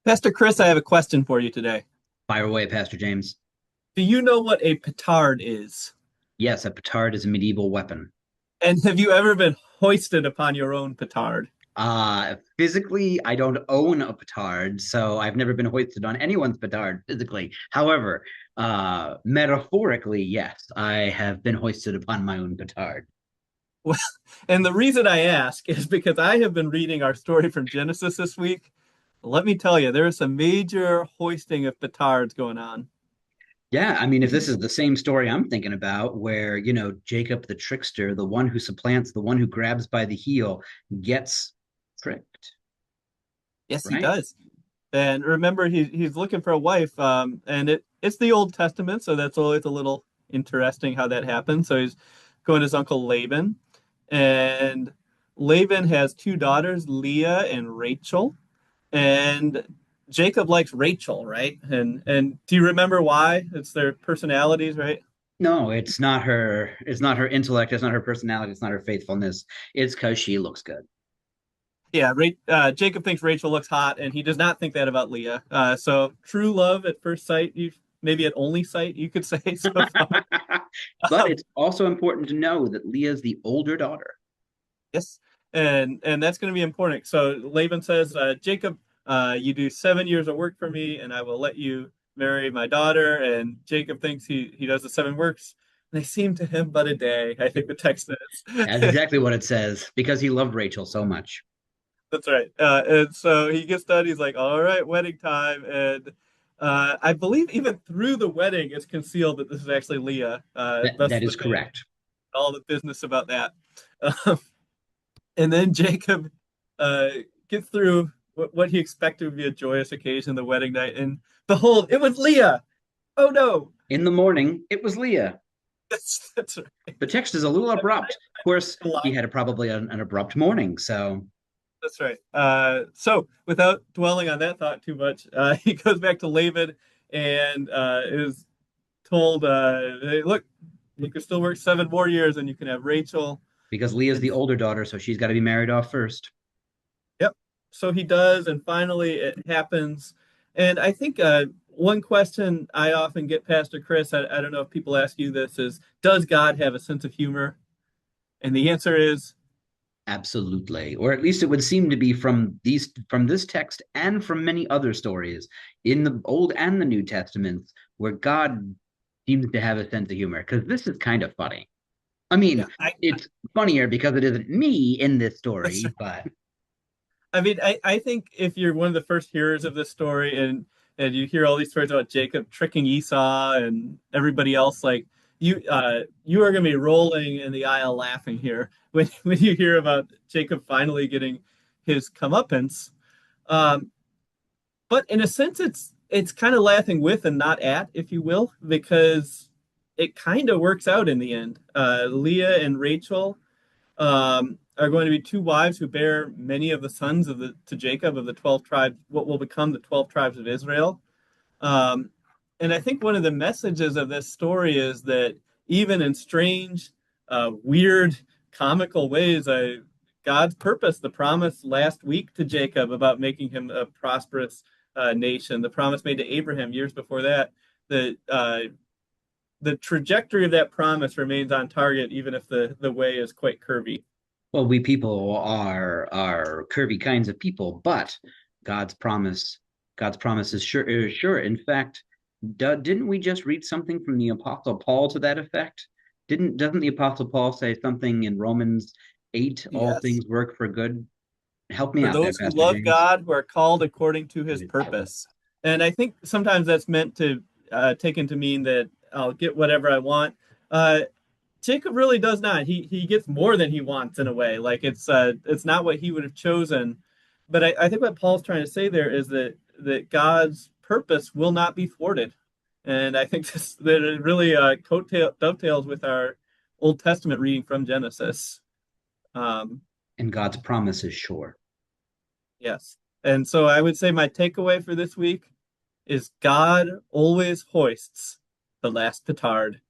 Pastor Chris, I have a question for you today. Fire away, Pastor James. Do you know what a petard is? Yes, a petard is a medieval weapon. And have you ever been hoisted upon your own petard? Physically, I don't own a petard, so I've never been hoisted on anyone's petard physically. However, metaphorically, yes, I have been hoisted upon my own petard. Well, and the reason I ask is because I have been reading our story from Genesis this week. Let me tell you, there is some major hoisting of petards going on. Yeah, I mean, if this is the same story I'm thinking about, where, Jacob the trickster, the one who supplants, the one who grabs by the heel, gets tricked, Yes, he right? does. And remember, he's looking for a wife, and it's the Old Testament, so that's always a little interesting how that happens. So he's going to his uncle Laban, and Laban has two daughters, Leah and Rachel, and Jacob likes Rachel, right? And do you remember why? It's their personalities, right? No, it's not her. It's not her intellect. It's not her personality. It's not her faithfulness. It's because she looks good. Yeah, Jacob thinks Rachel looks hot, and he does not think that about Leah. So true love at first sight, you maybe at only sight, you could say so far. But Um, it's also important to know that Leah's the older daughter. yes, and that's going to be important. So Laban says, Jacob, you do 7 years of work for me, and I will let you marry my daughter. And Jacob thinks he does the seven works, and they seem to him but a day. I think the text That's is. exactly what it says because he loved Rachel so much. That's right. And so he gets done. He's like, "All right, wedding time." And I believe even through the wedding, it's concealed that this is actually Leah. Thus That the is name, correct. all the business about that. Um, and then Jacob uh, gets through what he expected would be a joyous occasion, the wedding night, and behold, it was Leah. Oh no! In the morning, it was Leah. That's right. The text is a little abrupt. Of course, he Lie. had probably an abrupt morning. So That's right. So without dwelling on that thought too much, he goes back to Laban and is told, "Hey, look, you can still work 7 more years, and you can have Rachel." because Leah's And the older daughter, so she's got to be married off first. yep, so he does, and finally it happens. And I think one question I often get, Pastor Chris, I don't know if people ask you this, is does God have a sense of humor? And the answer is Absolutely, or at least it would seem to be from this text and from many other stories in the Old and the New Testaments where God seems to have a sense of humor. Because this is kind of funny. I yeah. mean, it's funnier because it isn't me in this That's story, but I mean, I think if you're one of the first hearers of this story and you hear all these stories about Jacob tricking Esau and everybody else, like you are gonna be rolling in the aisle laughing here when you hear about Jacob finally getting his comeuppance. Um, but in a sense, it's kind of laughing with and not at, if you will, because it kind of works out in the end. Leah and Rachel are going to be two wives who bear many of the sons of the to Jacob of the 12 tribes, what will become the 12 tribes of Israel. Um, and I think one of the messages of this story is that even in strange, weird, comical ways, God's purpose, the promise last week to Jacob about making him a prosperous nation, the promise made to Abraham years before that, that the trajectory of that promise remains on target, even if the way is quite curvy. well, we people are curvy kinds of people, but God's promise, God's promise is sure. In fact, didn't we just read something from the Apostle Paul to that effect? Didn't doesn't the Apostle Paul say something in Romans 8, all Yes. things work for good? Help me For out there, those who Pastor love James. God, who are called according to his purpose. And I think sometimes that's meant to taken to mean that I'll get whatever I want. Uh, Jacob really does not. He gets more than he wants in a way. Like it's not what he would have chosen. But I think what Paul's trying to say there is that God's purpose will not be thwarted. And I think that it really dovetails with our Old Testament reading from Genesis. Um, And God's promise is sure. Yes. And so I would say my takeaway for this week is God always hoists the last petard.